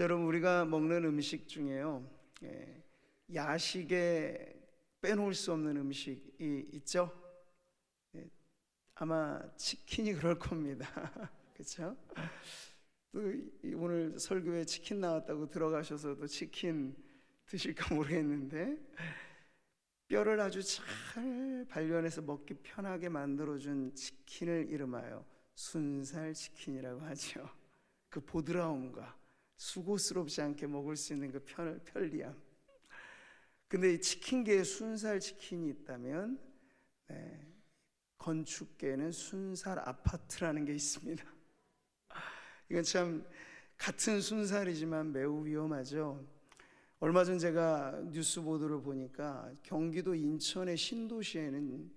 여러분, 우리가 먹는 음식 중에요, 야식에 빼놓을 수 없는 음식이 있죠. 아마 치킨이 그럴 겁니다. 그렇죠? 또 오늘 설교에 치킨 나왔다고 들어가셔서 또 치킨 드실까 모르겠는데, 뼈를 아주 잘 발견해서 먹기 편하게 만들어준 치킨을 이름하여 순살 치킨이라고 하죠. 그 보드라움과 수고스럽지 않게 먹을 수 있는 그 편리함. 근데 이 치킨계에 순살 치킨이 있다면, 건축계에는 순살 아파트라는 게 있습니다. 이건 참 같은 순살이지만 매우 위험하죠. 얼마 전 제가 뉴스 보도를 보니까 경기도 인천의 신도시에는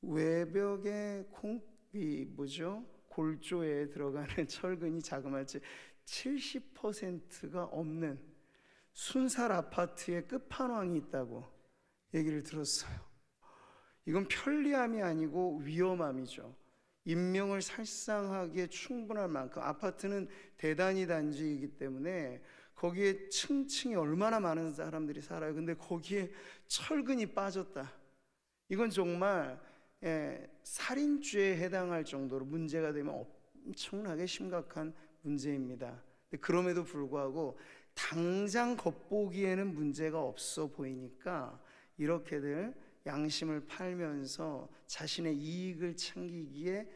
외벽에 골조에 들어가는 철근이 자그마치 70%가 없는 순살 아파트의 끝판왕이 있다고 얘기를 들었어요. 이건 편리함이 아니고 위험함이죠. 인명을 살상하기에 충분할 만큼, 아파트는 대단위 단지이기 때문에 거기에 층층이 얼마나 많은 사람들이 살아요. 근데 거기에 철근이 빠졌다. 이건 정말 살인죄에 해당할 정도로 문제가 되면 엄청나게 심각한 문제입니다. 그럼에도 불구하고 당장 겉보기에는 문제가 없어 보이니까 이렇게들 양심을 팔면서 자신의 이익을 챙기기에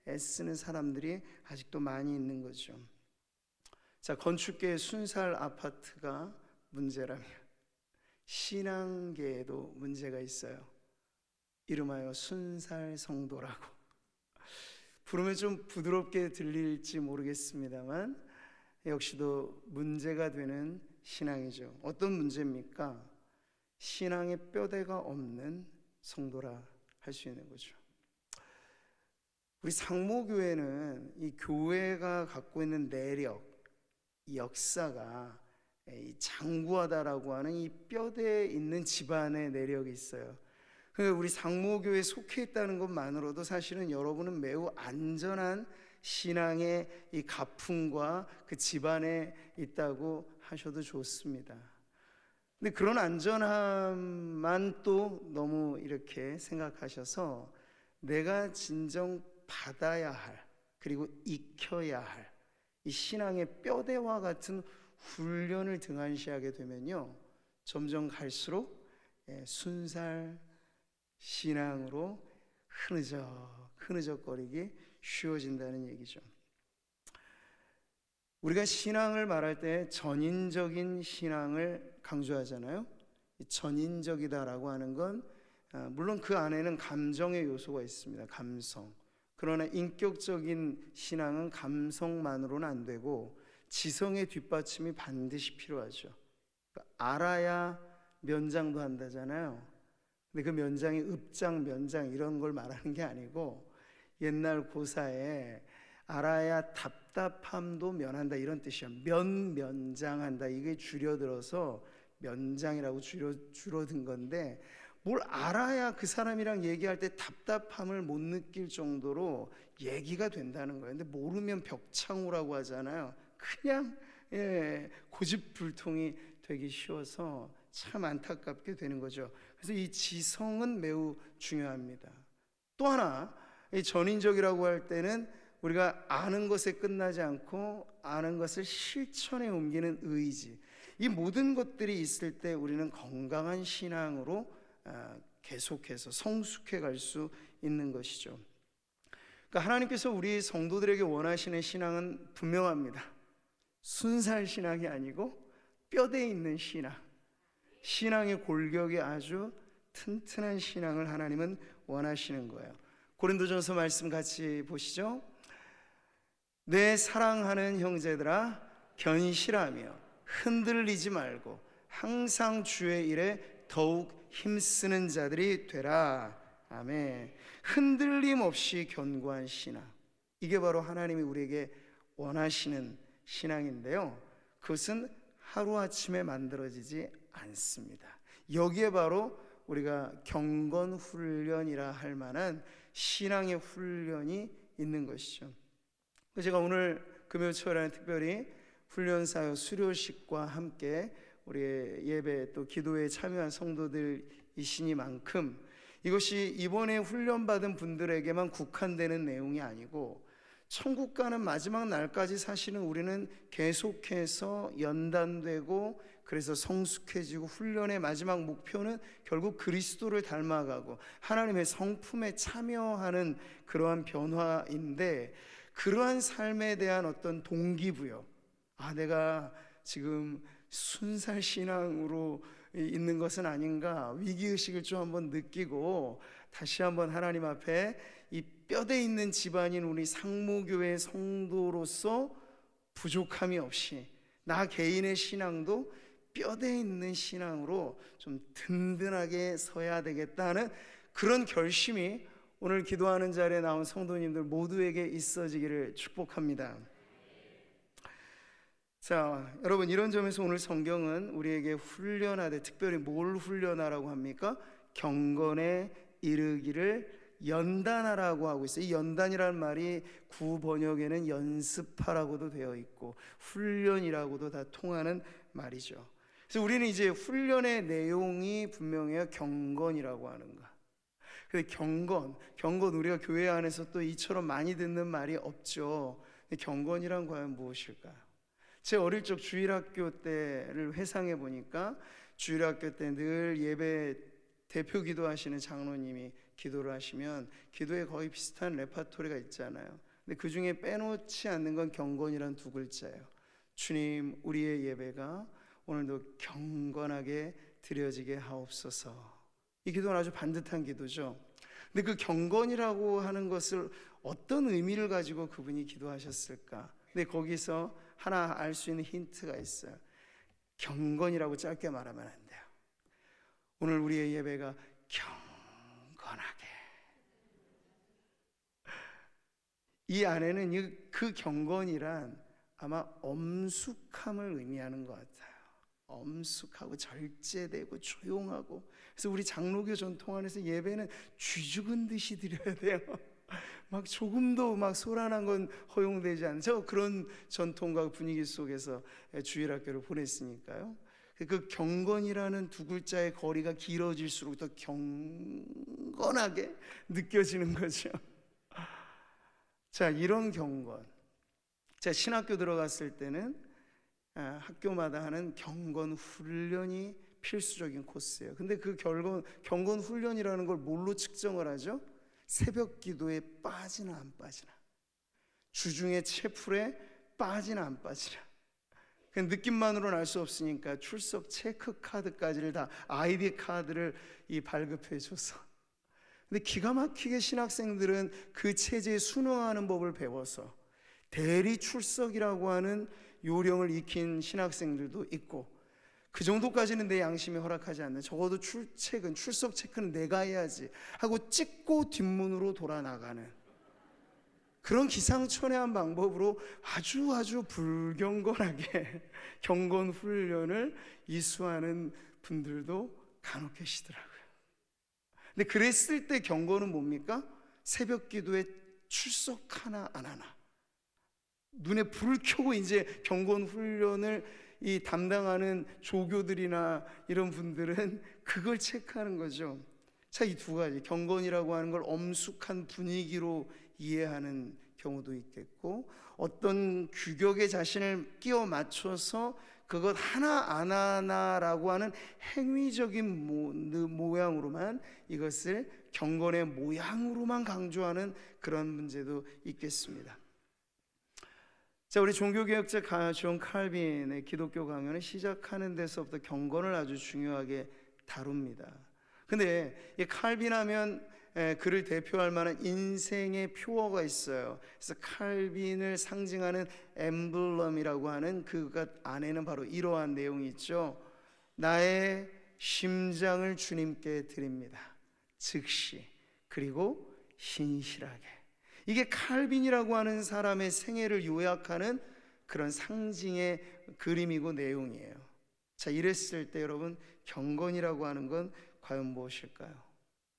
애쓰는 사람들이 아직도 많이 있는 거죠. 자, 건축계의 순살 아파트가 문제라면 신앙계에도 문제가 있어요. 이름하여 순살 성도라고. 부르면 좀 부드럽게 들릴지 모르겠습니다만 역시도 문제가 되는 신앙이죠. 어떤 문제입니까? 신앙의 뼈대가 없는 성도라 할 수 있는 거죠. 우리 상모교회는 이 교회가 갖고 있는 내력, 이 역사가 이 장구하다라고 하는 이 뼈대에 있는 집안의 내력이 있어요. 그러니까 우리 상모교회에 속해 있다는 것만으로도 사실은 여러분은 매우 안전한 신앙의 이 가풍과 그 집안에 있다고 하셔도 좋습니다. 근데 그런 안전함만 또 너무 이렇게 생각하셔서 내가 진정 받아야 할, 그리고 익혀야 할 이 신앙의 뼈대와 같은 훈련을 등한시하게 되면요, 점점 갈수록 순살 신앙으로 흐느적거리기 쉬워진다는 얘기죠. 우리가 신앙을 말할 때 전인적인 신앙을 강조하잖아요. 전인적이다라고 하는 건 물론 그 안에는 감정의 요소가 있습니다. 감성. 그러나 인격적인 신앙은 감성만으로는 안 되고 지성의 뒷받침이 반드시 필요하죠. 알아야 면장도 한다잖아요. 근데 그 면장이 읍장, 면장 이런 걸 말하는 게 아니고 옛날 고사에 알아야 답답함도 면한다 이런 뜻이야. 면장한다, 이게 줄여들어서 면장이라고 줄어든 건데, 뭘 알아야 그 사람이랑 얘기할 때 답답함을 못 느낄 정도로 얘기가 된다는 거예요. 근데 모르면 벽창호라고 하잖아요. 그냥 고집불통이 되기 쉬워서 참 안타깝게 되는 거죠. 그래서 이 지성은 매우 중요합니다. 또 하나, 이 전인적이라고 할 때는 우리가 아는 것에 끝나지 않고 아는 것을 실천에 옮기는 의지, 이 모든 것들이 있을 때 우리는 건강한 신앙으로 계속해서 성숙해 갈 수 있는 것이죠. 그러니까 하나님께서 우리 성도들에게 원하시는 신앙은 분명합니다. 순살 신앙이 아니고 뼈대에 있는 신앙, 신앙의 골격이 아주 튼튼한 신앙을 하나님은 원하시는 거예요. 고린도전서 말씀 같이 보시죠. 내 사랑하는 형제들아, 견실하며 흔들리지 말고 항상 주의 일에 더욱 힘쓰는 자들이 되라. 아멘. 흔들림 없이 견고한 신앙, 이게 바로 하나님이 우리에게 원하시는 신앙인데요, 그것은 하루아침에 만들어지지 않습니다. 여기에 바로 우리가 경건훈련이라 할 만한 신앙의 훈련이 있는 것이죠. 제가 오늘 금요초라는 특별히 훈련사역 수료식과 함께 우리의 예배 또 기도에 참여한 성도들이시니만큼 이것이 이번에 훈련받은 분들에게만 국한되는 내용이 아니고 천국 가는 마지막 날까지 사실은 우리는 계속해서 연단되고 그래서 성숙해지고 훈련의 마지막 목표는 결국 그리스도를 닮아가고 하나님의 성품에 참여하는 그러한 변화인데, 그러한 삶에 대한 어떤 동기부여, 내가 지금 순살 신앙으로 있는 것은 아닌가, 위기의식을 좀 한번 느끼고 다시 한번 하나님 앞에 이 뼈대 있는 집안인 우리 상무교회 성도로서 부족함이 없이 나 개인의 신앙도 뼈대 있는 신앙으로 좀 든든하게 서야 되겠다는 그런 결심이 오늘 기도하는 자리에 나온 성도님들 모두에게 있어지기를 축복합니다. 자, 여러분, 이런 점에서 오늘 성경은 우리에게 훈련하되, 특별히 뭘 훈련하라고 합니까? 경건에 이르기를 연단하라고 하고 있어요. 이 연단이라는 말이 구번역에는 연습하라고도 되어 있고 훈련이라고도 다 통하는 말이죠. 그래서 우리는 이제 훈련의 내용이 분명해요. 경건이라고 하는 거. 근데 경건 우리가 교회 안에서 또 이처럼 많이 듣는 말이 없죠. 경건이란 과연 무엇일까요? 제 어릴 적 주일학교 때를 회상해 보니까 주일학교 때 늘 예배 대표 기도하시는 장로님이 기도를 하시면 기도에 거의 비슷한 레파토리가 있잖아요. 근데 그 중에 빼놓지 않는 건 경건이란 두 글자예요. 주님, 우리의 예배가 오늘도 경건하게 드려지게 하옵소서. 이 기도는 아주 반듯한 기도죠. 근데 그 경건이라고 하는 것을 어떤 의미를 가지고 그분이 기도하셨을까? 근데 거기서 하나 알 수 있는 힌트가 있어요. 경건이라고 짧게 말하면 안 돼요. 오늘 우리의 예배가 경건하게, 이 안에는 그 경건이란 아마 엄숙함을 의미하는 것 같아요. 엄숙하고 절제되고 조용하고. 그래서 우리 장로교 전통 안에서 예배는 쥐죽은 듯이 드려야 돼요. 막 조금도 막 소란한 건 허용되지 않죠. 그런 전통과 분위기 속에서 주일학교를 보냈으니까요. 그 경건이라는 두 글자의 거리가 길어질수록 더 경건하게 느껴지는 거죠. 자, 이런 경건, 제가 신학교 들어갔을 때는 학교마다 하는 경건 훈련이 필수적인 코스예요. 근데 그 경건 훈련이라는 걸 뭘로 측정을 하죠? 새벽 기도에 빠지나 안 빠지나, 주중에 채플에 빠지나 안 빠지나. 그 느낌만으로는 알 수 없으니까 출석 체크 카드까지를 다, 아이디 카드를 발급해 줘서. 근데 기가 막히게 신학생들은 그 체제에 순응하는 법을 배워서 대리 출석이라고 하는 요령을 익힌 신학생들도 있고, 그 정도까지는 내 양심이 허락하지 않는, 적어도 출석 체크는 내가 해야지 하고 찍고 뒷문으로 돌아 나가는 그런 기상천외한 방법으로 아주 불경건하게 경건 훈련을 이수하는 분들도 간혹 계시더라고요. 근데 그랬을 때 경건은 뭡니까? 새벽 기도에 출석하나 안 하나, 눈에 불을 켜고 이제 경건 훈련을 담당하는 조교들이나 이런 분들은 그걸 체크하는 거죠. 자, 이 두 가지, 경건이라고 하는 걸 엄숙한 분위기로 이해하는 경우도 있겠고, 어떤 규격에 자신을 끼워 맞춰서 그것 하나 안 하나라고 하는 행위적인 모양으로만, 이것을 경건의 모양으로만 강조하는 그런 문제도 있겠습니다. 자, 우리 종교개혁자 존 칼빈의 기독교 강연을 시작하는 데서부터 경건을 아주 중요하게 다룹니다. 근데 이 칼빈 하면 그를 대표할 만한 인생의 표어가 있어요. 그래서 칼빈을 상징하는 엠블럼이라고 하는 그것 안에는 바로 이러한 내용이 있죠. 나의 심장을 주님께 드립니다. 즉시, 그리고 신실하게. 이게 칼빈이라고 하는 사람의 생애를 요약하는 그런 상징의 그림이고 내용이에요. 자, 이랬을 때 여러분, 경건이라고 하는 건 과연 무엇일까요?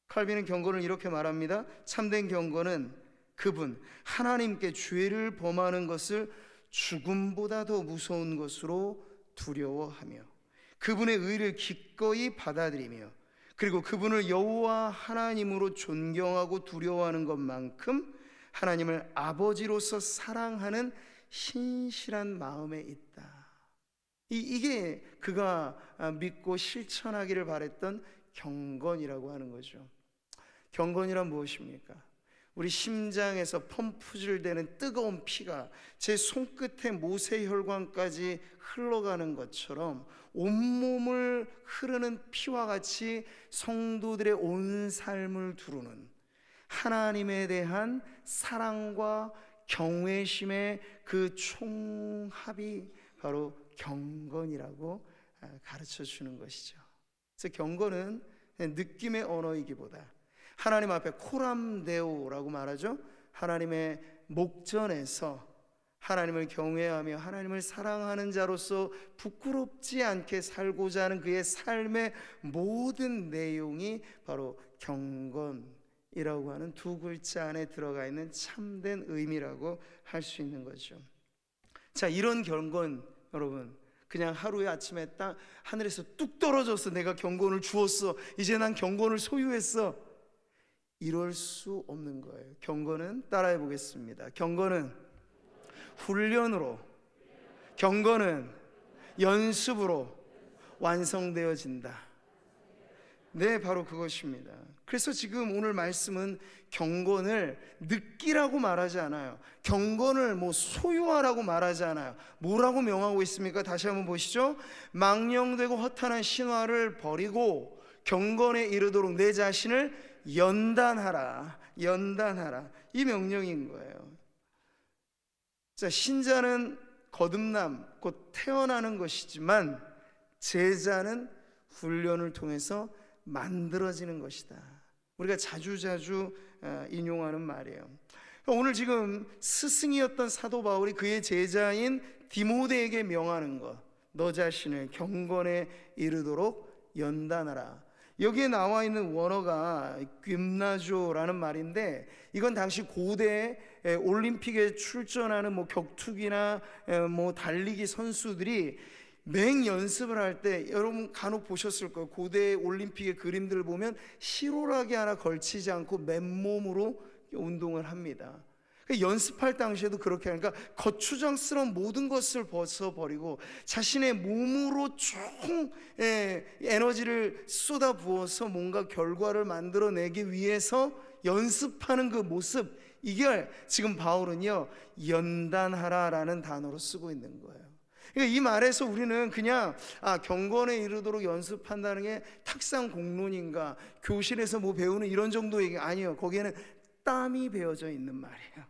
칼빈은 경건을 이렇게 말합니다. 참된 경건은 그분 하나님께 죄를 범하는 것을 죽음보다 더 무서운 것으로 두려워하며 그분의 의를 기꺼이 받아들이며 그리고 그분을 여호와 하나님으로 존경하고 두려워하는 것만큼 하나님을 아버지로서 사랑하는 신실한 마음에 있다. 이게 그가 믿고 실천하기를 바랬던 경건이라고 하는 거죠. 경건이란 무엇입니까? 우리 심장에서 펌프질 되는 뜨거운 피가 제 손끝에 모세혈관까지 흘러가는 것처럼 온몸을 흐르는 피와 같이 성도들의 온 삶을 두르는 하나님에 대한 사랑과 경외심의 그 총합이 바로 경건이라고 가르쳐 주는 것이죠. 그래서 경건은 느낌의 언어이기보다 하나님 앞에 코람데오라고 말하죠. 하나님의 목전에서 하나님을 경외하며 하나님을 사랑하는 자로서 부끄럽지 않게 살고자 하는 그의 삶의 모든 내용이 바로 경건이라고 하는 두 글자 안에 들어가 있는 참된 의미라고 할 수 있는 거죠. 자, 이런 경건, 여러분, 그냥 하루에 아침에 딱 하늘에서 뚝 떨어져서 내가 경건을 주었어, 이제 난 경건을 소유했어, 이럴 수 없는 거예요. 경건은, 따라해 보겠습니다. 경건은 훈련으로, 경건은 연습으로 완성되어진다. 네, 바로 그것입니다. 그래서 지금 오늘 말씀은 경건을 느끼라고 말하지 않아요. 경건을 소유하라고 말하지 않아요. 뭐라고 명하고 있습니까? 다시 한번 보시죠. 망령되고 허탄한 신화를 버리고 경건에 이르도록 내 자신을 연단하라. 연단하라. 이 명령인 거예요. 자, 신자는 거듭남, 곧 태어나는 것이지만 제자는 훈련을 통해서 만들어지는 것이다. 우리가 자주자주 인용하는 말이에요. 오늘 지금 스승이었던 사도 바울이 그의 제자인 디모데에게 명하는 것, 너 자신을 경건에 이르도록 연단하라. 여기에 나와 있는 원어가 그나조라는 말인데, 이건 당시 고대 올림픽에 출전하는 격투기나 달리기 선수들이 맹 연습을 할 때, 여러분 간혹 보셨을 거예요. 고대 올림픽의 그림들을 보면 실오라기 하나 걸치지 않고 맨몸으로 운동을 합니다. 연습할 당시에도 그렇게 하니까 거추장스러운 모든 것을 벗어버리고 자신의 몸으로 총 에너지를 쏟아 부어서 뭔가 결과를 만들어내기 위해서 연습하는 그 모습, 이걸 지금 바울은요 연단하라라는 단어로 쓰고 있는 거예요. 그러니까 이 말에서 우리는 그냥 경건에 이르도록 연습한다는 게 탁상 공론인가, 교실에서 배우는 이런 정도 얘기 아니에요. 거기에는 땀이 배어져 있는 말이에요.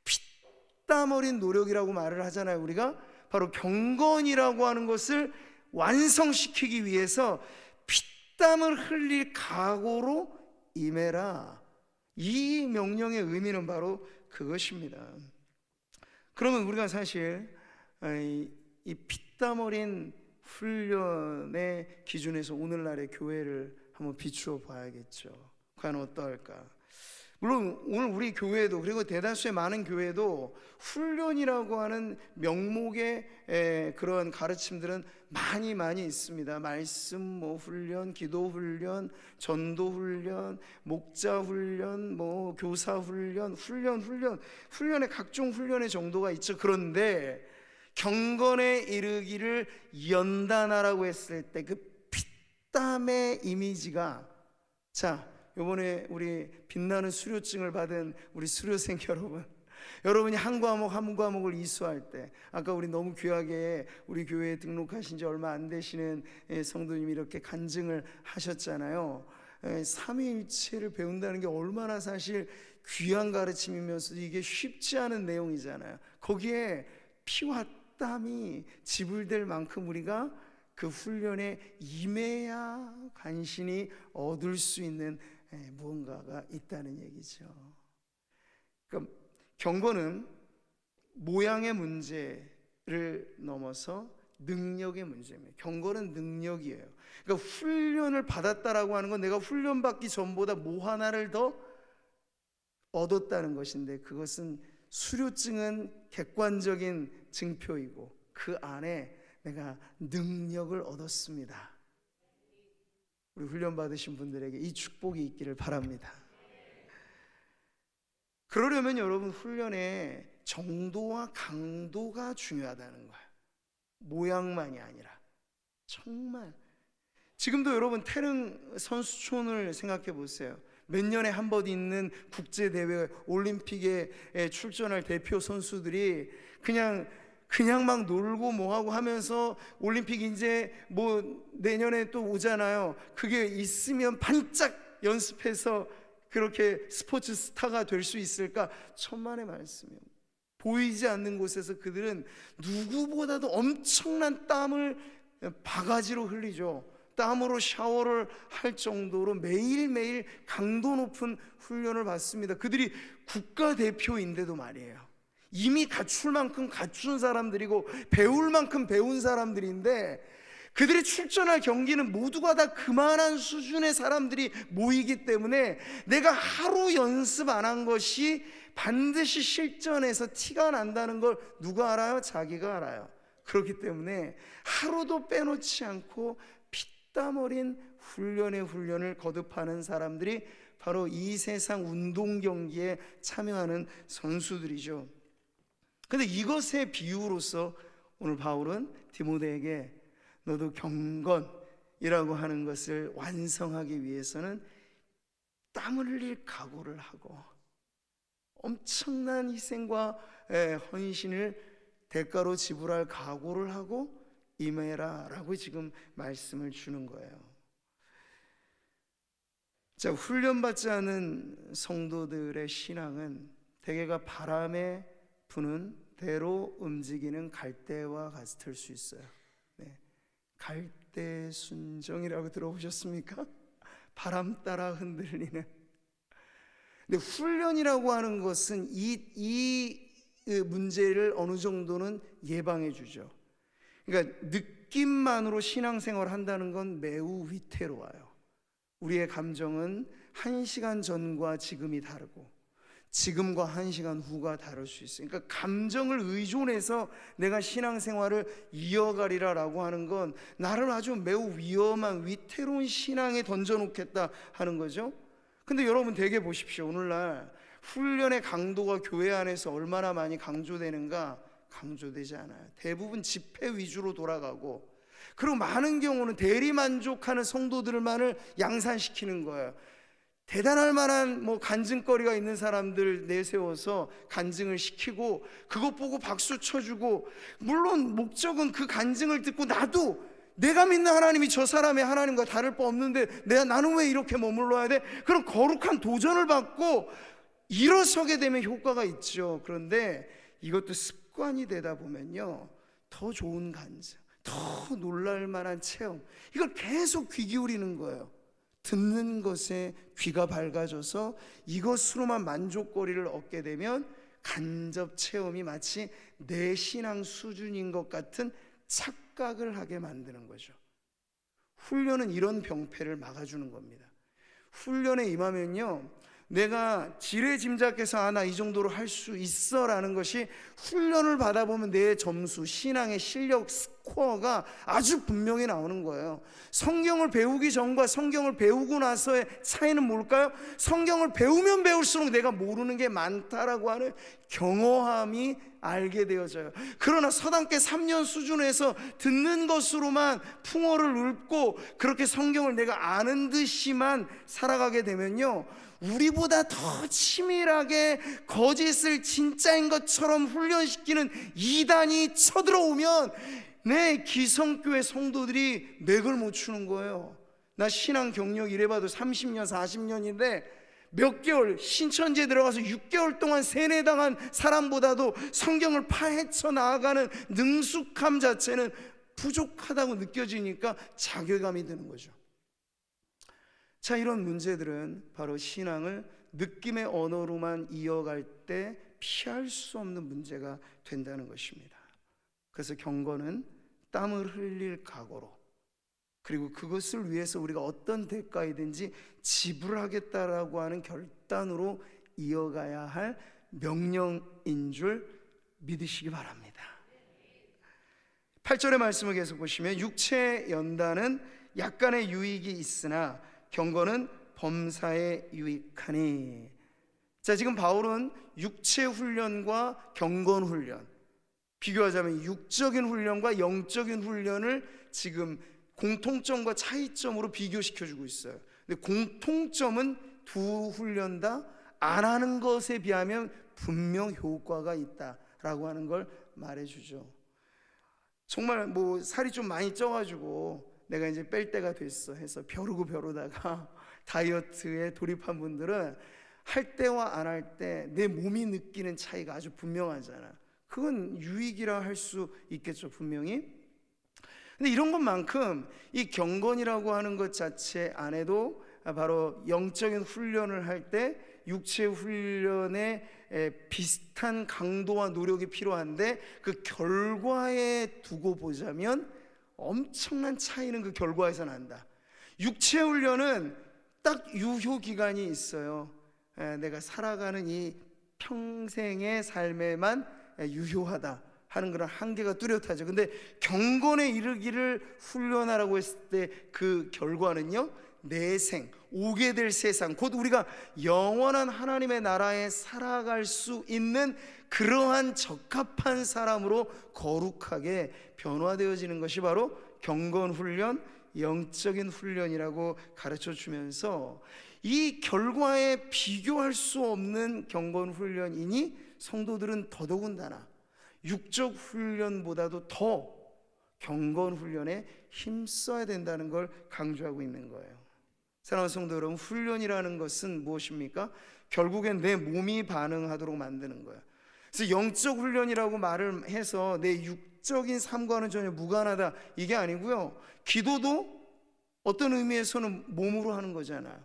피땀 어린 노력이라고 말을 하잖아요. 우리가 바로 경건이라고 하는 것을 완성시키기 위해서 피땀을 흘릴 각오로 임해라. 이 명령의 의미는 바로 그것입니다. 그러면 우리가 사실 이 피땀 어린 훈련의 기준에서 오늘날의 교회를 한번 비추어 봐야겠죠. 과연 어떠할까? 물론 오늘 우리 교회도, 그리고 대다수의 많은 교회도 훈련이라고 하는 명목의 그런 가르침들은 많이 있습니다. 말씀 훈련, 기도 훈련, 전도 훈련, 목자 훈련, 교사 훈련, 훈련의 각종 훈련의 정도가 있죠. 그런데 경건에 이르기를 연단하라고 했을 때 그 피땀의 이미지가, 자, 이번에 우리 빛나는 수료증을 받은 우리 수료생 여러분이 한 과목을 이수할 때, 아까 우리 너무 귀하게 우리 교회에 등록하신 지 얼마 안 되시는 성도님이 이렇게 간증을 하셨잖아요. 삼위일체를 배운다는 게 얼마나 사실 귀한 가르침이면서도 이게 쉽지 않은 내용이잖아요. 거기에 피와 땀이 지불될 만큼 우리가 그 훈련에 임해야 간신히 얻을 수 있는 무언가가 있다는 얘기죠. 그러니까 경건은 모양의 문제를 넘어서 능력의 문제입니다. 경건은 능력이에요. 그러니까 훈련을 받았다라고 하는 건 내가 훈련받기 전보다 뭐 하나를 더 얻었다는 것인데, 그것은 수료증은 객관적인 증표이고 그 안에 내가 능력을 얻었습니다. 우리 훈련 받으신 분들에게 이 축복이 있기를 바랍니다. 그러려면 여러분 훈련의 정도와 강도가 중요하다는 거예요. 모양만이 아니라. 정말 지금도 여러분 태릉 선수촌을 생각해 보세요. 몇 년에 한 번 있는 국제대회 올림픽에 출전할 대표 선수들이 그냥 막 놀고 뭐하고 하면서 올림픽 이제 뭐 내년에 또 오잖아요. 그게 있으면 반짝 연습해서 그렇게 스포츠 스타가 될 수 있을까? 천만의 말씀이에요. 보이지 않는 곳에서 그들은 누구보다도 엄청난 땀을 바가지로 흘리죠. 땀으로 샤워를 할 정도로 매일매일 강도 높은 훈련을 받습니다. 그들이 국가대표인데도 말이에요. 이미 갖출 만큼 갖춘 사람들이고 배울 만큼 배운 사람들인데 그들이 출전할 경기는 모두가 다 그만한 수준의 사람들이 모이기 때문에 내가 하루 연습 안 한 것이 반드시 실전에서 티가 난다는 걸 누가 알아요? 자기가 알아요. 그렇기 때문에 하루도 빼놓지 않고 피땀 어린 훈련을 거듭하는 사람들이 바로 이 세상 운동 경기에 참여하는 선수들이죠. 근데 이것의 비유로서 오늘 바울은 디모데에게 너도 경건이라고 하는 것을 완성하기 위해서는 땀을 흘릴 각오를 하고 엄청난 희생과 헌신을 대가로 지불할 각오를 하고 임해라 라고 지금 말씀을 주는 거예요. 자, 훈련받지 않은 성도들의 신앙은 대개가 바람에 부는 대로 움직이는 갈대와 같을 수 있어요. 네. 갈대 순정이라고 들어보셨습니까? 바람 따라 흔들리는. 근데 훈련이라고 하는 것은 이 문제를 어느 정도는 예방해 주죠. 그러니까 느낌만으로 신앙생활을 한다는 건 매우 위태로워요. 우리의 감정은 1시간 전과 지금이 다르고 지금과 1시간 후가 다를 수 있어요. 그러니까 감정을 의존해서 내가 신앙생활을 이어가리라라고 하는 건 나를 아주 매우 위험한 위태로운 신앙에 던져놓겠다 하는 거죠. 근데 여러분 되게 보십시오. 오늘날 훈련의 강도가 교회 안에서 얼마나 많이 강조되는가? 강조되지 않아요. 대부분 집회 위주로 돌아가고, 그리고 많은 경우는 대리만족하는 성도들만을 양산시키는 거예요. 대단할 만한 간증거리가 있는 사람들 내세워서 간증을 시키고 그것 보고 박수 쳐주고, 물론 목적은 그 간증을 듣고 나도 내가 믿는 하나님이 저 사람의 하나님과 다를 바 없는데 나는 왜 이렇게 머물러야 돼? 그런 거룩한 도전을 받고 일어서게 되면 효과가 있죠. 그런데 이것도 습관이 되다 보면요, 더 좋은 간증, 더 놀랄 만한 체험, 이걸 계속 귀 기울이는 거예요. 듣는 것에 귀가 밝아져서 이것으로만 만족거리를 얻게 되면 간접 체험이 마치 내 신앙 수준인 것 같은 착각을 하게 만드는 거죠. 훈련은 이런 병폐를 막아주는 겁니다. 훈련에 임하면요, 내가 지레짐작해서 나 이 정도로 할 수 있어 라는 것이 훈련을 받아보면 내 점수, 신앙의 실력, 스코어가 아주 분명히 나오는 거예요. 성경을 배우기 전과 성경을 배우고 나서의 차이는 뭘까요? 성경을 배우면 배울수록 내가 모르는 게 많다라고 하는 경허함이 알게 되어져요. 그러나 서당계 3년 수준에서 듣는 것으로만 풍어를 읊고 그렇게 성경을 내가 아는 듯이만 살아가게 되면요, 우리보다 더 치밀하게 거짓을 진짜인 것처럼 훈련시키는 이단이 쳐들어오면 내 기성교회 성도들이 맥을 못 추는 거예요. 나 신앙 경력 이래봐도 30년 40년인데 몇 개월 신천지에 들어가서 6개월 동안 세뇌당한 사람보다도 성경을 파헤쳐 나아가는 능숙함 자체는 부족하다고 느껴지니까 자괴감이 드는 거죠. 자, 이런 문제들은 바로 신앙을 느낌의 언어로만 이어갈 때 피할 수 없는 문제가 된다는 것입니다. 그래서 경건은 땀을 흘릴 각오로, 그리고 그것을 위해서 우리가 어떤 대가이든지 지불하겠다라고 하는 결단으로 이어가야 할 명령 경건인 줄 믿으시기 바랍니다. 8절의 말씀을 계속 보시면 육체 연단은 약간의 유익이 있으나 경건은 범사에 유익하니. 자, 지금 바울은 육체 훈련과 경건 훈련, 비교하자면 육적인 훈련과 영적인 훈련을 지금 공통점과 차이점으로 비교시켜주고 있어요. 근데 공통점은 두 훈련 다 안 하는 것에 비하면 분명 효과가 있다라고 하는 걸 말해주죠. 정말 뭐 살이 좀 많이 쪄가지고 내가 이제 뺄 때가 됐어 해서 벼르다가 다이어트에 돌입한 분들은 할 때와 안 할 때 내 몸이 느끼는 차이가 아주 분명하잖아. 그건 유익이라 할 수 있겠죠, 분명히. 근데 이런 것만큼 이 경건이라고 하는 것 자체 안에도 바로 영적인 훈련을 할 때 육체 훈련에 비슷한 강도와 노력이 필요한데 그 결과에 두고 보자면 엄청난 차이는 그 결과에서 난다. 육체 훈련은 딱 유효 기간이 있어요. 내가 살아가는 이 평생의 삶에만 유효하다 하는 그런 한계가 뚜렷하죠. 근데 경건에 이르기를 훈련하라고 했을 때 그 결과는요, 내생, 오게 될 세상, 곧 우리가 영원한 하나님의 나라에 살아갈 수 있는 그러한 적합한 사람으로 거룩하게 변화되어지는 것이 바로 경건 훈련, 영적인 훈련이라고 가르쳐 주면서 이 결과에 비교할 수 없는 경건 훈련이니 성도들은 더더군다나 육적 훈련보다도 더 경건 훈련에 힘써야 된다는 걸 강조하고 있는 거예요. 사랑하는 성도 여러분, 훈련이라는 것은 무엇입니까? 결국엔 내 몸이 반응하도록 만드는 거예요. 그래서 영적 훈련이라고 말을 해서 내 육적인 삶과는 전혀 무관하다 이게 아니고요, 기도도 어떤 의미에서는 몸으로 하는 거잖아요.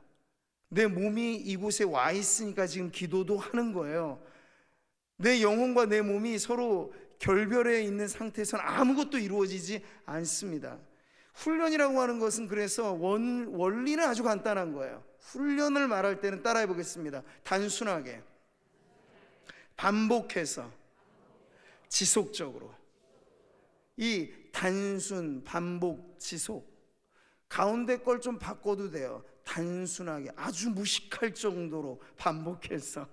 내 몸이 이곳에 와 있으니까 지금 기도도 하는 거예요. 내 영혼과 내 몸이 서로 결별해 있는 상태에서는 아무것도 이루어지지 않습니다. 훈련이라고 하는 것은 그래서 원리는 아주 간단한 거예요. 훈련을 말할 때는 따라해 보겠습니다. 단순하게, 반복해서, 지속적으로. 이 단순, 반복, 지속 가운데 걸 좀 바꿔도 돼요. 단순하게, 아주 무식할 정도로 반복해서,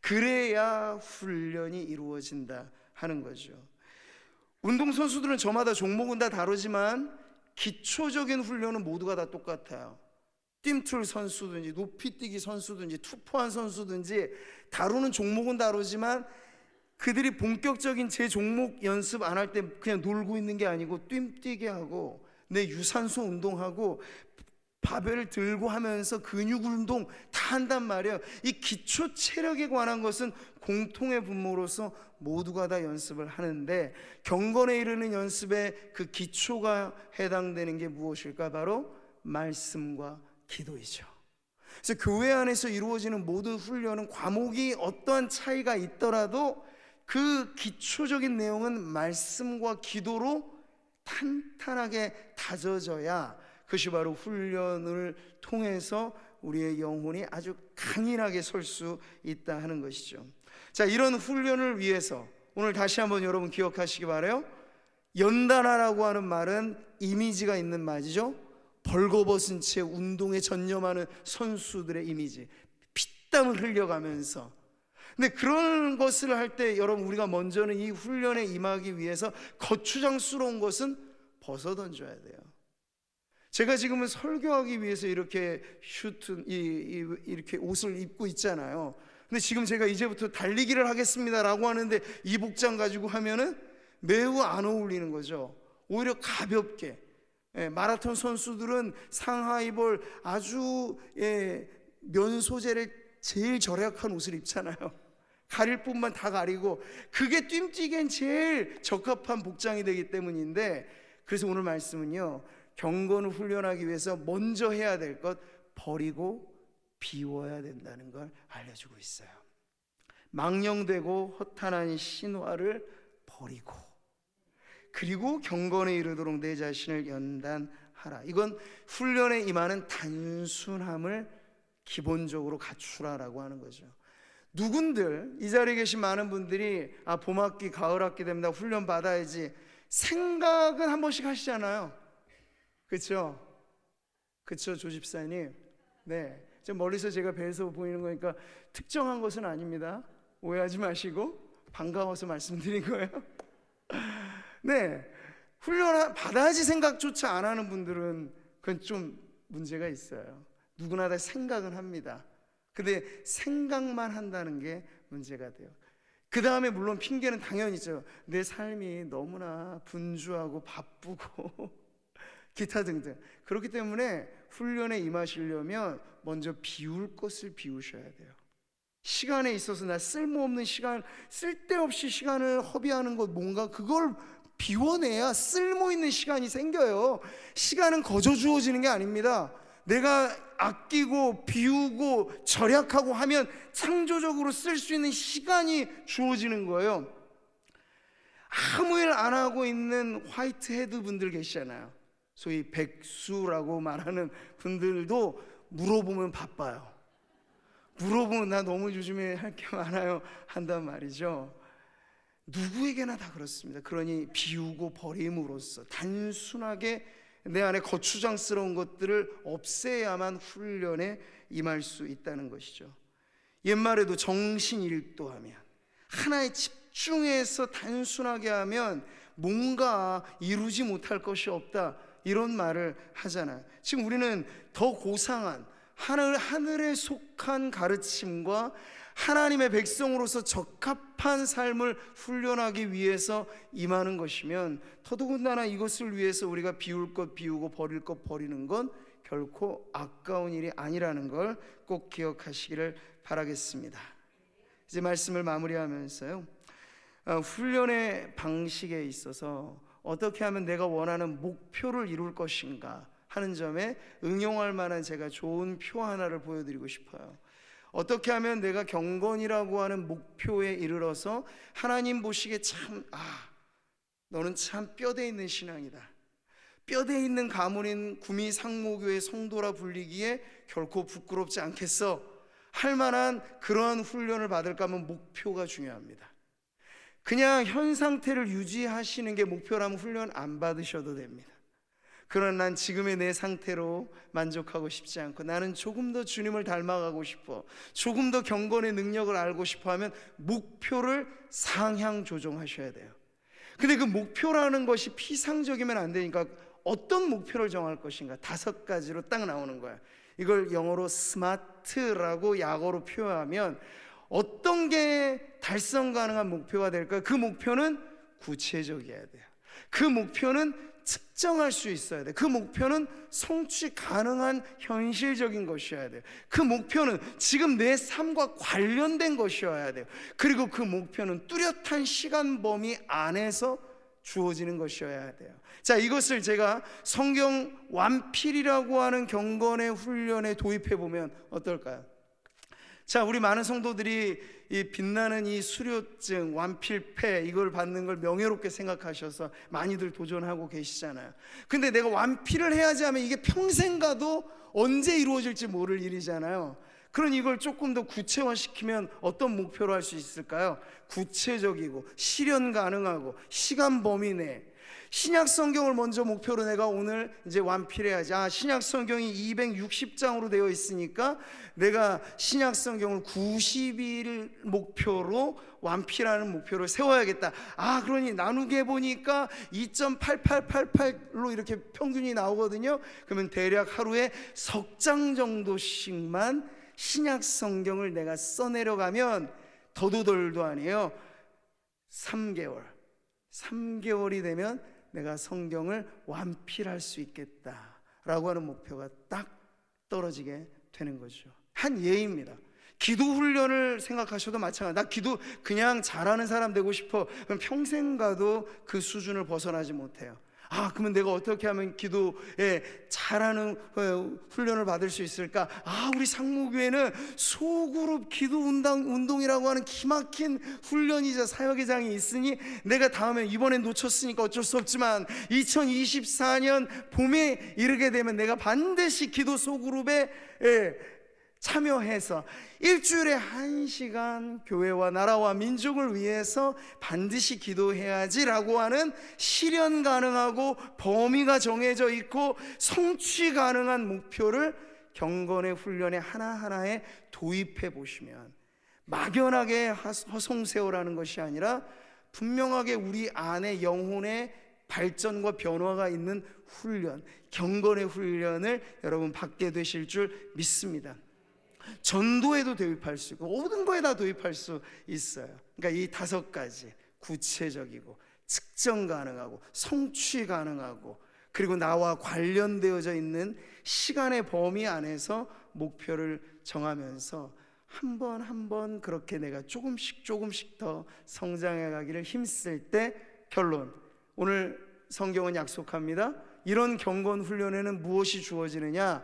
그래야 훈련이 이루어진다 하는 거죠. 운동선수들은 저마다 종목은 다 다르지만 기초적인 훈련은 모두가 다 똑같아요. 뜀틀 선수든지 높이뛰기 선수든지 투포한 선수든지 다루는 종목은 다르지만 그들이 본격적인 제 종목 연습 안 할 때 그냥 놀고 있는 게 아니고 뜀뛰기 하고 내 유산소 운동하고 바벨을 들고 하면서 근육 운동 다 한단 말이에요. 이 기초 체력에 관한 것은 공통의 분모로서 모두가 다 연습을 하는데 경건에 이르는 연습의 그 기초가 해당되는 게 무엇일까? 바로 말씀과 기도이죠. 그래서 교회 안에서 이루어지는 모든 훈련은 과목이 어떠한 차이가 있더라도 그 기초적인 내용은 말씀과 기도로 탄탄하게 다져져야 그것이 바로 훈련을 통해서 우리의 영혼이 아주 강인하게 설 수 있다 하는 것이죠. 자, 이런 훈련을 위해서 오늘 다시 한번 여러분 기억하시기 바라요. 연단하라고 하는 말은 이미지가 있는 말이죠. 벌거벗은 채 운동에 전념하는 선수들의 이미지, 피땀을 흘려가면서. 근데 그런 것을 할 때 여러분, 우리가 먼저는 이 훈련에 임하기 위해서 거추장스러운 것은 벗어 던져야 돼요. 제가 지금은 설교하기 위해서 이렇게 이렇게 옷을 입고 있잖아요. 근데 지금 제가 이제부터 달리기를 하겠습니다라고 하는데 이 복장 가지고 하면은 매우 안 어울리는 거죠. 오히려 가볍게. 마라톤 선수들은 상하 입을 아주 면 소재를 제일 절약한 옷을 입잖아요. 가릴 뿐만 다 가리고 그게 뜀뛰기엔 제일 적합한 복장이 되기 때문인데, 그래서 오늘 말씀은요, 경건을 훈련하기 위해서 먼저 해야 될 것 버리고 비워야 된다는 걸 알려주고 있어요. 망령되고 허탄한 신화를 버리고 그리고 경건에 이르도록 내 자신을 연단하라. 이건 훈련에 임하는 단순함을 기본적으로 갖추라라고 하는 거죠. 누군들 이 자리에 계신 많은 분들이 봄학기 가을학기 됩니다, 훈련 받아야지 생각은 한 번씩 하시잖아요. 그렇죠? 그렇죠, 조 집사님. 네, 좀 멀리서 제가 배에서 보이는 거니까 특정한 것은 아닙니다. 오해하지 마시고 반가워서 말씀드린 거예요. 네, 훈련 받아야지 생각조차 안 하는 분들은 그건 좀 문제가 있어요. 누구나 다 생각은 합니다. 근데 생각만 한다는 게 문제가 돼요. 그 다음에 물론 핑계는 당연히 있죠. 내 삶이 너무나 분주하고 바쁘고 기타 등등. 그렇기 때문에 훈련에 임하시려면 먼저 비울 것을 비우셔야 돼요. 시간에 있어서 나 쓸모없는 시간, 쓸데없이 시간을 허비하는 것, 뭔가 그걸 비워내야 쓸모있는 시간이 생겨요. 시간은 거저 주어지는 게 아닙니다. 내가 아끼고 비우고 절약하고 하면 창조적으로 쓸 수 있는 시간이 주어지는 거예요. 아무 일 안 하고 있는 화이트 헤드 분들 계시잖아요. 소위 백수라고 말하는 분들도 물어보면 바빠요. 물어보면 나 너무 요즘에 할 게 많아요 한단 말이죠. 누구에게나 다 그렇습니다. 그러니 비우고 버림으로써 단순하게 내 안에 거추장스러운 것들을 없애야만 훈련에 임할 수 있다는 것이죠. 옛말에도 정신일도하면, 하나에 집중해서 단순하게 하면 뭔가 이루지 못할 것이 없다, 이런 말을 하잖아요. 지금 우리는 더 고상한 하늘에 속한 가르침과 하나님의 백성으로서 적합한 삶을 훈련하기 위해서 임하는 것이면, 더더군다나 이것을 위해서 우리가 비울 것 비우고 버릴 것 버리는 건 결코 아까운 일이 아니라는 걸 꼭 기억하시기를 바라겠습니다. 이제 말씀을 마무리하면서요, 훈련의 방식에 있어서 어떻게 하면 내가 원하는 목표를 이룰 것인가 하는 점에 응용할 만한 제가 좋은 표 하나를 보여드리고 싶어요. 어떻게 하면 내가 경건이라고 하는 목표에 이르러서 하나님 보시기에 참, 너는 참 뼈대 있는 신앙이다, 뼈대 있는 가문인 구미 상모교회 성도라 불리기에 결코 부끄럽지 않겠어 할 만한 그러한 훈련을 받을까 하면 목표가 중요합니다. 그냥 현 상태를 유지하시는 게 목표라면 훈련 안 받으셔도 됩니다. 그러나 난 지금의 내 상태로 만족하고 싶지 않고 나는 조금 더 주님을 닮아가고 싶어, 조금 더 경건의 능력을 알고 싶어 하면 목표를 상향 조정하셔야 돼요. 근데 그 목표라는 것이 피상적이면 안 되니까 어떤 목표를 정할 것인가 5가지로 딱 나오는 거야. 이걸 영어로 스마트라고 약어로 표현하면 어떤 게 달성 가능한 목표가 될까요? 그 목표는 구체적이어야 돼요. 그 목표는 측정할 수 있어야 돼요. 그 목표는 성취 가능한 현실적인 것이어야 돼요. 그 목표는 지금 내 삶과 관련된 것이어야 돼요. 그리고 그 목표는 뚜렷한 시간 범위 안에서 주어지는 것이어야 돼요. 자, 이것을 제가 성경 완필이라고 하는 경건의 훈련에 도입해 보면 어떨까요? 자, 우리 많은 성도들이 이 빛나는 이 수료증 완필패 이걸 받는 걸 명예롭게 생각하셔서 많이들 도전하고 계시잖아요. 근데 내가 완필을 해야지 하면 이게 평생 가도 언제 이루어질지 모를 일이잖아요. 그러니 이걸 조금 더 구체화시키면 어떤 목표로 할 수 있을까요? 구체적이고 실현 가능하고 시간 범위 내. 신약 성경을 먼저 목표로 내가 오늘 이제 완필해야지. 신약 성경이 260장으로 되어 있으니까 내가 신약 성경을 90일 목표로 완필하는 목표를 세워야겠다. 그러니 나누게 보니까 2.8888로 이렇게 평균이 나오거든요. 그러면 대략 하루에 3장 정도씩만 신약 성경을 내가 써내려가면 더도덜도 아니에요. 3개월이 되면 내가 성경을 완필할 수 있겠다라고 하는 목표가 딱 떨어지게 되는 거죠. 한 예입니다. 기도 훈련을 생각하셔도 마찬가지. 나 기도 그냥 잘하는 사람 되고 싶어. 그럼 평생 가도 그 수준을 벗어나지 못해요. 그러면 내가 어떻게 하면 기도에 잘하는 훈련을 받을 수 있을까? 우리 상무교회는 소그룹 기도 운동이라고 하는 기막힌 훈련이자 사역의 장이 있으니 내가 다음에 이번엔 놓쳤으니까 어쩔 수 없지만 2024년 봄에 이르게 되면 내가 반드시 기도 소그룹에 참여해서 일주일에 1시간 교회와 나라와 민족을 위해서 반드시 기도해야지라고 하는 실현 가능하고 범위가 정해져 있고 성취 가능한 목표를 경건의 훈련에 하나하나에 도입해 보시면, 막연하게 허송세월하는 것이 아니라 분명하게 우리 안에 영혼의 발전과 변화가 있는 훈련, 경건의 훈련을 여러분 받게 되실 줄 믿습니다. 전도에도 도입할 수 있고 모든 거에 다 도입할 수 있어요. 그러니까 이 5가지, 구체적이고 측정 가능하고 성취 가능하고 그리고 나와 관련되어져 있는 시간의 범위 안에서 목표를 정하면서 한 번 한 번 그렇게 내가 조금씩 더 성장해 가기를 힘쓸 때, 결론, 오늘 성경은 약속합니다. 이런 경건 훈련에는 무엇이 주어지느냐?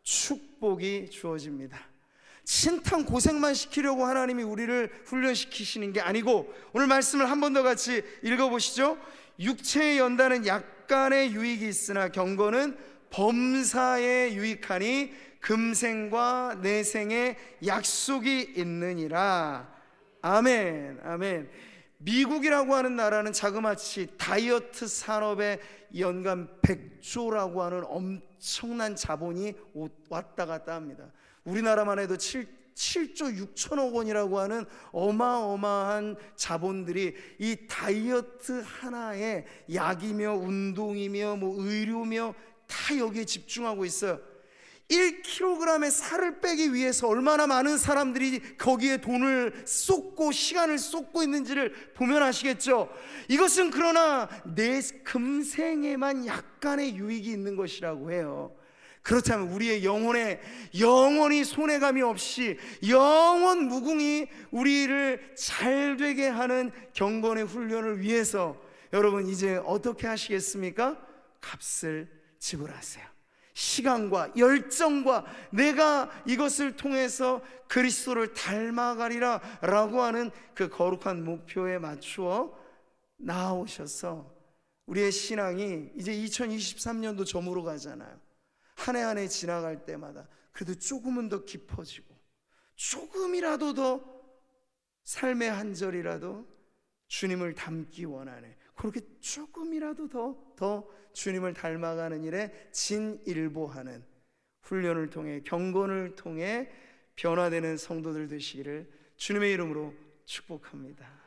축복이 주어집니다. 신탕 고생만 시키려고 하나님이 우리를 훈련시키시는 게 아니고, 오늘 말씀을 한 번 더 같이 읽어보시죠. 육체의 연단은 약간의 유익이 있으나 경건은 범사에 유익하니 금생과 내생에 약속이 있느니라. 아멘, 아멘. 미국이라고 하는 나라는 자그마치 다이어트 산업에 연간 100조라고 하는 엄청난 자본이 왔다 갔다 합니다. 우리나라만 해도 7조 6천억 원이라고 하는 어마어마한 자본들이 이 다이어트 하나에 약이며 운동이며 의료며 다 여기에 집중하고 있어요. 1kg의 살을 빼기 위해서 얼마나 많은 사람들이 거기에 돈을 쏟고 시간을 쏟고 있는지를 보면 아시겠죠. 이것은 그러나 내 금생에만 약간의 유익이 있는 것이라고 해요. 그렇다면 우리의 영혼에 영원히 손해감이 없이 영원 무궁히 우리를 잘되게 하는 경건의 훈련을 위해서 여러분 이제 어떻게 하시겠습니까? 값을 지불하세요. 시간과 열정과 내가 이것을 통해서 그리스도를 닮아가리라 라고 하는 그 거룩한 목표에 맞추어 나아오셔서 우리의 신앙이 이제 2023년도 저물어 가잖아요. 한 해 한 해 지나갈 때마다 그래도 조금은 더 깊어지고 조금이라도 더 삶의 한 절이라도 주님을 닮기 원하네, 그렇게 조금이라도 더 주님을 닮아가는 일에 진일보하는 훈련을 통해 경건을 통해 변화되는 성도들 되시기를 주님의 이름으로 축복합니다.